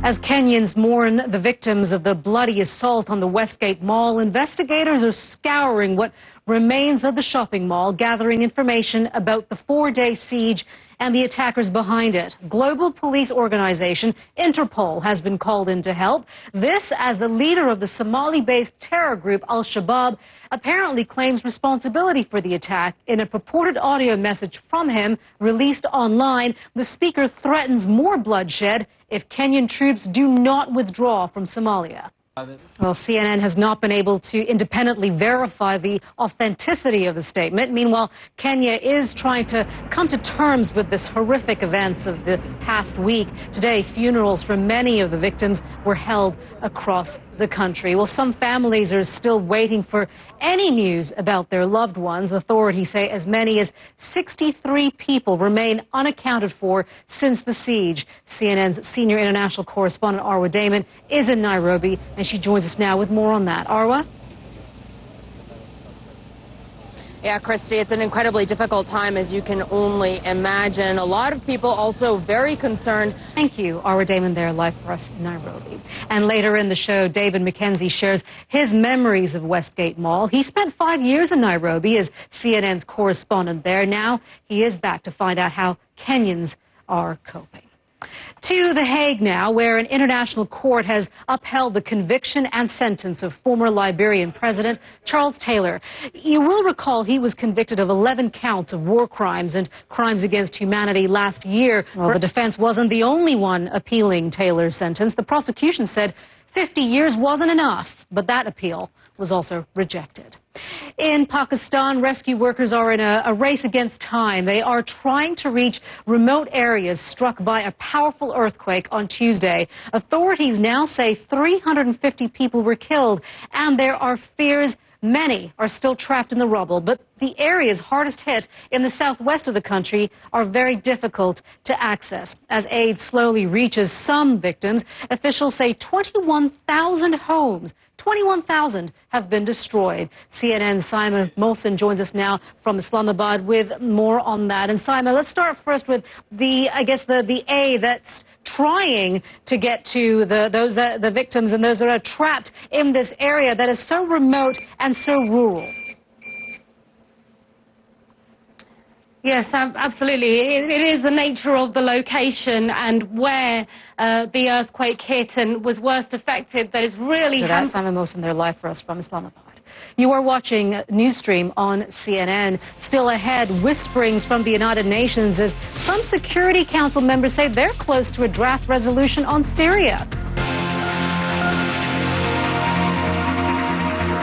As Kenyans mourn the victims of the bloody assault on the Westgate Mall, investigators are scouring what remains of the shopping mall, gathering information about the four-day siege and the attackers behind it. Global police organization Interpol has been called in to help. This as the leader of the Somali-based terror group Al-Shabaab apparently claims responsibility for the attack. In a purported audio message from him released online, the speaker threatens more bloodshed if Kenyan troops do not withdraw from Somalia. Well, CNN has not been able to independently verify the authenticity of the statement. Meanwhile, Kenya is trying to come to terms with this horrific events of the past week. Today, funerals for many of the victims were held across the country. Well, some families are still waiting for any news about their loved ones. Authorities say as many as 63 people remain unaccounted for since the siege. CNN's senior international correspondent Arwa Damon is in Nairobi, and she joins us now with more on that. Arwa? Yeah, Christy, it's an incredibly difficult time, as you can only imagine. A lot of people also very concerned. Thank you, Arwa Damon, there live for us in Nairobi. And later in the show, David McKenzie shares his memories of Westgate Mall. He spent 5 years in Nairobi as CNN's correspondent there. Now he is back to find out how Kenyans are coping. To The Hague now, where an international court has upheld the conviction and sentence of former Liberian President Charles Taylor. You will recall he was convicted of 11 counts of war crimes and crimes against humanity last year. Well, the defense wasn't the only one appealing Taylor's sentence. The prosecution said 50 years wasn't enough, but that appeal was also rejected. In Pakistan, rescue workers are in a race against time. They are trying to reach remote areas struck by a powerful earthquake on Tuesday. Authorities now say 350 people were killed, and there are fears many are still trapped in the rubble. But the areas hardest hit in the southwest of the country are very difficult to access. As aid slowly reaches some victims, officials say 21,000 homes 21,000 have been destroyed. CNN's Simon Molson joins us now from Islamabad with more on that. And Simon, let's start first with the aid that's trying to get to the victims and those that are trapped in this area that is so remote and so rural. Yes, absolutely. It is the nature of the location and where the earthquake hit and was worst affected that is really... Simon Molson there live for us from Islamabad. You are watching Newsstream on CNN. Still ahead, whisperings from the United Nations as some Security Council members say they're close to a draft resolution on Syria.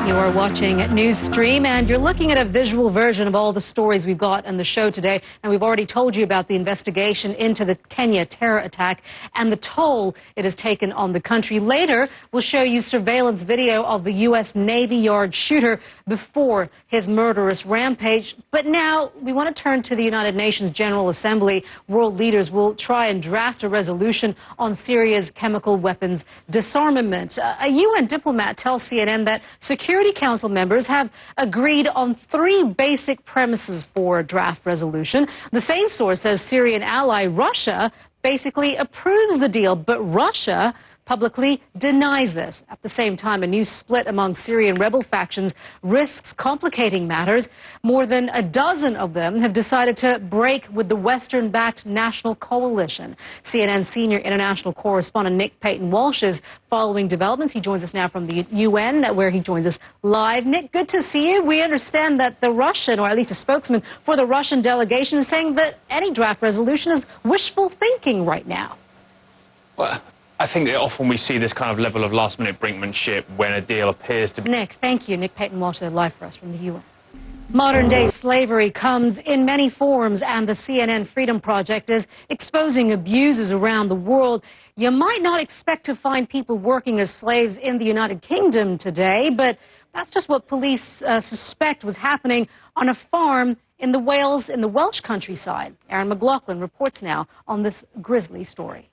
You are watching Newsstream, and you're looking at a visual version of all the stories we've got on the show today. And we've already told you about the investigation into the Kenya terror attack and the toll it has taken on the country. Later, we'll show you surveillance video of the U.S. Navy Yard shooter before his murderous rampage. But now we want to turn to the United Nations General Assembly. World leaders will try and draft a resolution on Syria's chemical weapons disarmament. A UN diplomat tells CNN that Security Council members have agreed on 3 basic premises for a draft resolution. The same source says Syrian ally Russia basically approves the deal, but Russia publicly denies this. At the same time, a new split among Syrian rebel factions risks complicating matters. More than a dozen of them have decided to break with the Western-backed National Coalition. CNN senior international correspondent Nick Payton-Walsh is following developments. He joins us now from the UN, where he joins us live. Nick, good to see you. We understand that the Russian, or at least a spokesman for the Russian delegation, is saying that any draft resolution is wishful thinking right now. Well, I think that often we see this kind of level of last-minute brinkmanship when a deal appears to be... Nick, thank you. Nick Payton-Walsh live for us from the UN. Modern-day slavery comes in many forms, and the CNN Freedom Project is exposing abuses around the world. You might not expect to find people working as slaves in the United Kingdom today, but that's just what police suspect was happening on a farm in the Welsh countryside. Aaron McLaughlin reports now on this grisly story.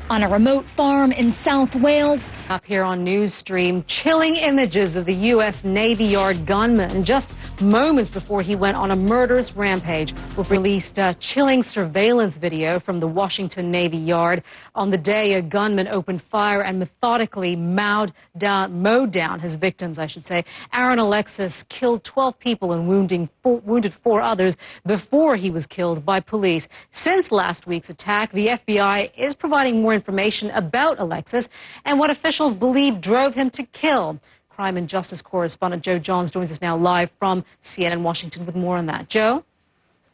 On a remote farm in South Wales, Up here on Newsstream, chilling images of the U.S. Navy Yard gunman just moments before he went on a murderous rampage. We've released a chilling surveillance video from the Washington Navy Yard on the day a gunman opened fire and methodically mowed down his victims, I should say. Aaron Alexis killed 12 people and wounded 4 others before he was killed by police. Since last week's attack, the FBI is providing more information about Alexis and what officials believe drove him to kill. Crime and Justice correspondent Joe Johns joins us now live from CNN Washington with more on that. Joe?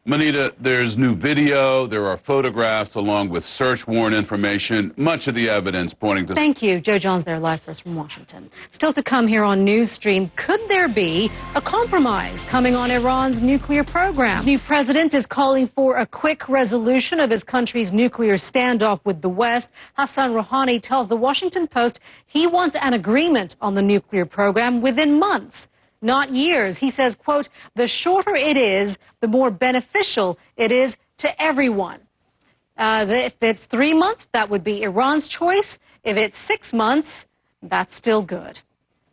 Monita, there's new video, there are photographs along with search warrant information, much of the evidence pointing to... Thank you. Joe Johns there live for us from Washington. Still to come here on Newsstream, could there be a compromise coming on Iran's nuclear program? The new president is calling for a quick resolution of his country's nuclear standoff with the West. Hassan Rouhani tells the Washington Post he wants an agreement on the nuclear program within months, not years. He says, quote, the shorter it is, the more beneficial it is to everyone. If it's 3 months, that would be Iran's choice. If it's 6 months, that's still good.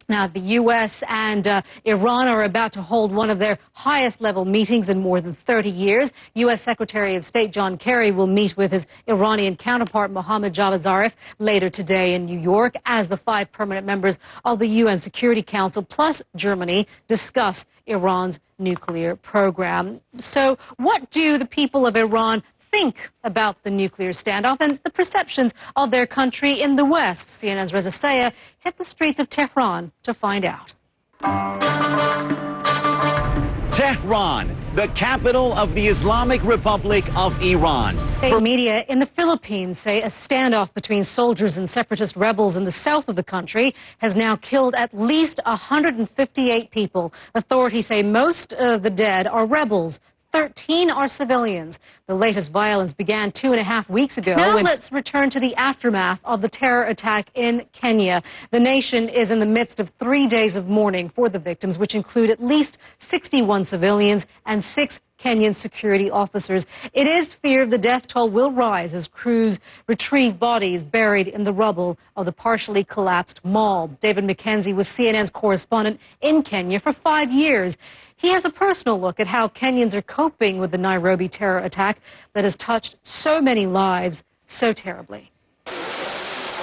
Now, the U.S. and Iran are about to hold one of their highest-level meetings in more than 30 years. U.S. Secretary of State John Kerry will meet with his Iranian counterpart Mohammad Javad Zarif later today in New York as the 5 permanent members of the UN Security Council plus Germany discuss Iran's nuclear program. So what do the people of Iran think about the nuclear standoff and the perceptions of their country in the West? CNN's Reza Sayah hit the streets of Tehran to find out. Tehran, the capital of the Islamic Republic of Iran. Media in the Philippines say a standoff between soldiers and separatist rebels in the south of the country has now killed at least 158 people. Authorities say most of the dead are rebels. 13 are civilians. The latest violence began 2.5 weeks ago. Now let's return to the aftermath of the terror attack in Kenya. The nation is in the midst of 3 days of mourning for the victims, which include at least 61 civilians and 6 Kenyan security officers. It is feared the death toll will rise as crews retrieve bodies buried in the rubble of the partially collapsed mall. David Mackenzie was CNN's correspondent in Kenya for 5 years. He has a personal look at how Kenyans are coping with the Nairobi terror attack that has touched so many lives so terribly.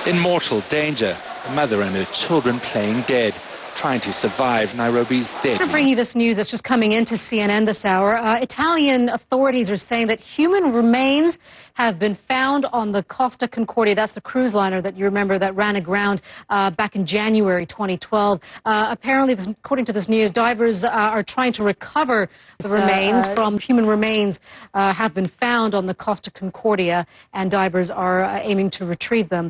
In mortal danger, a mother and her children playing dead, trying to survive Nairobi's deadly. I'm going to bring you this news that's just coming into CNN this hour. Italian authorities are saying that human remains have been found on the Costa Concordia. That's the cruise liner that you remember that ran aground back in January 2012. Apparently, according to this news, divers are trying to recover the remains from human remains have been found on the Costa Concordia, and divers are aiming to retrieve them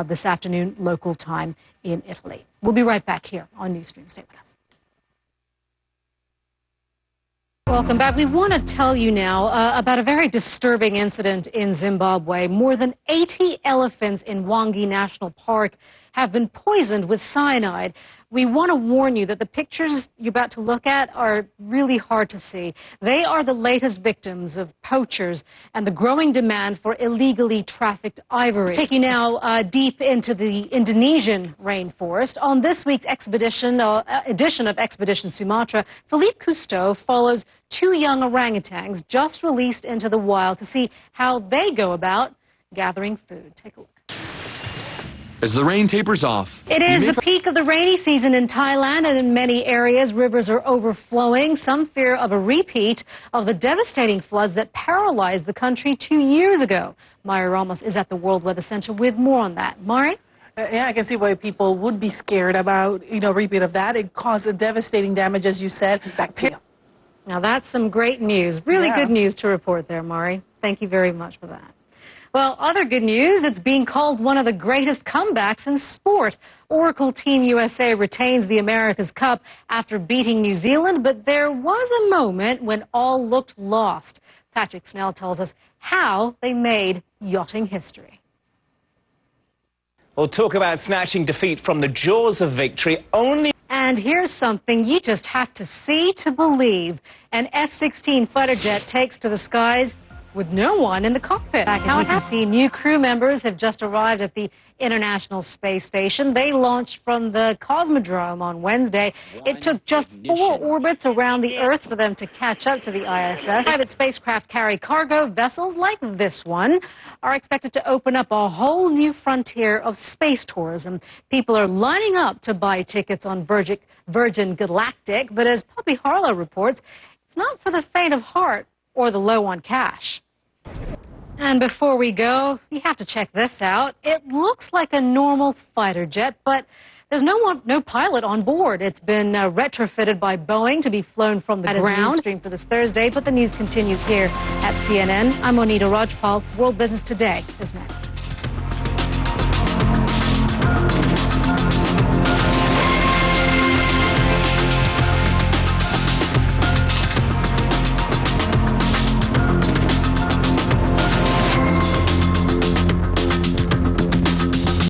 this afternoon local time in Italy. We'll be right back here on Newsstream. Stay with us. Welcome back. We want to tell you now about a very disturbing incident in Zimbabwe. More than 80 elephants in Wangi National Park have been poisoned with cyanide. We want to warn you that the pictures you're about to look at are really hard to see. They are the latest victims of poachers and the growing demand for illegally trafficked ivory. Take you now deep into the Indonesian rainforest. On this week's edition of Expedition Sumatra, Philippe Cousteau follows 2 young orangutans just released into the wild to see how they go about gathering food. Take a look. As the rain tapers off. It is the peak of the rainy season in Thailand, and in many areas rivers are overflowing. Some fear of a repeat of the devastating floods that paralyzed the country 2 years ago. Mari Ramos is at the World Weather Center with more on that. Mari? Yeah, I can see why people would be scared about, repeat of that. It caused a devastating damage, as you said. Bacteria. Now that's some great news. Really good news to report there, Mari. Thank you very much for that. Well, other good news, it's being called one of the greatest comebacks in sport. Oracle Team USA retains the America's Cup after beating New Zealand, but there was a moment when all looked lost. Patrick Snell tells us how they made yachting history. We'll talk about snatching defeat from the jaws of victory only. And here's something you just have to see to believe. An F-16 fighter jet takes to the skies with no one in the cockpit. As you can see, new crew members have just arrived at the International Space Station. They launched from the Cosmodrome on Wednesday. It took just 4 orbits around the Earth for them to catch up to the ISS. Private spacecraft carry cargo. Vessels like this one are expected to open up a whole new frontier of space tourism. People are lining up to buy tickets on Virgin Galactic, but as Poppy Harlow reports, it's not for the faint of heart or the low on cash. And before we go, you have to check this out. It looks like a normal fighter jet, but there's no pilot on board. It's been retrofitted by Boeing to be flown from the ground. Stream for this Thursday, but the news continues here at CNN. I'm Monita Rajpal. World Business Today is next.